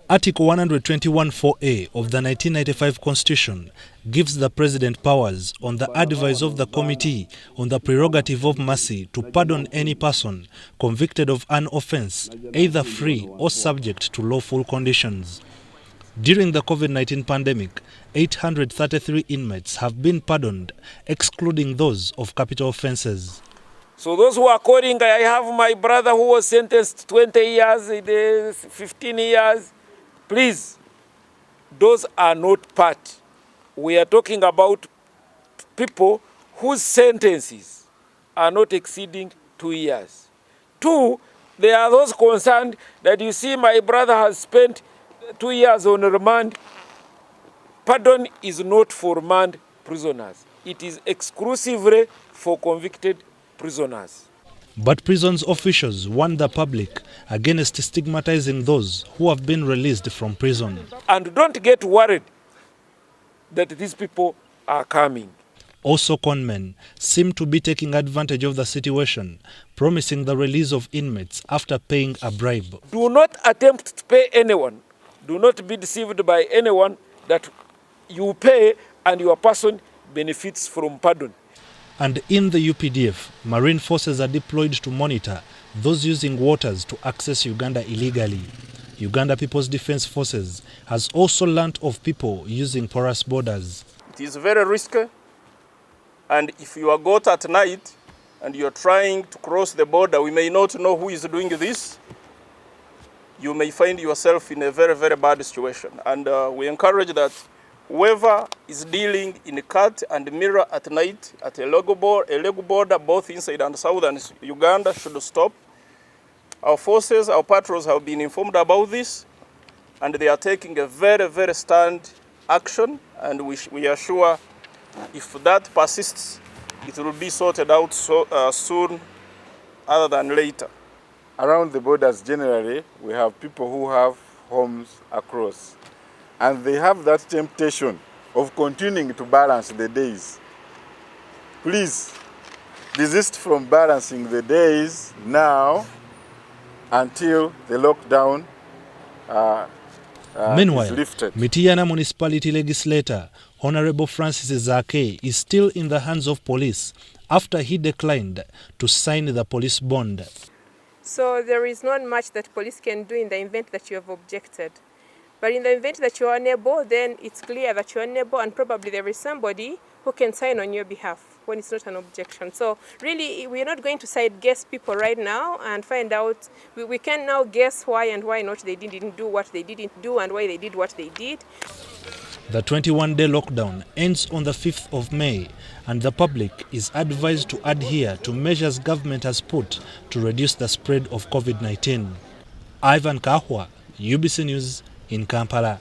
Article 121(4)(a) of the 1995 Constitution gives the President powers, on the advice of the Committee on the Prerogative of Mercy, to pardon any person convicted of an offence, either free or subject to lawful conditions. During the COVID-19 pandemic, 833 inmates have been pardoned, excluding those of capital offences. So those who are calling, I have my brother who was sentenced 20 years, 15 years, please, those are not part. We are talking about people whose sentences are not exceeding 2 years. 2, there are those concerned that you see my brother has spent 2 years on remand. Pardon is not for remand prisoners. It is exclusively for convicted prisoners. But prisons officials warn the public against stigmatizing those who have been released from prison. And don't get worried that these people are coming. Also, conmen seem to be taking advantage of the situation, promising the release of inmates after paying a bribe. Do not attempt to pay anyone. Do not be deceived by anyone that you pay and your person benefits from pardon. And in the UPDF, marine forces are deployed to monitor those using waters to access Uganda illegally. Uganda People's Defence Forces has also learnt of people using porous borders. It is very risky, and if you are caught at night and you are trying to cross the border, we may not know who is doing this. You may find yourself in a very, very bad situation. And we encourage that whoever is dealing in cat and mirror at night at a legal border, both inside and southern Uganda, should stop. Our forces, our patrols have been informed about this, and they are taking a very, very stern action, and we are sure if that persists, it will be sorted out soon other than later. Around the borders generally, we have people who have homes across. And they have that temptation of continuing to balance the days. Please desist from balancing the days now until the lockdown Meanwhile, is lifted. Mityana Municipality Legislator Honorable Francis Zake is still in the hands of police after he declined to sign the police bond. So there is not much that police can do in the event that you have objected. But in the event that you are unable, then it's clear that you are unable, and probably there is somebody who can sign on your behalf when it's not an objection. So really, we are not going to side guess people right now and find out. We can now guess why and why not they didn't do what they didn't do and why they did what they did. The 21-day lockdown ends on the 5th of May, and the public is advised to adhere to measures government has put to reduce the spread of COVID-19. Ivan Kahwa, UBC News, in Kampala.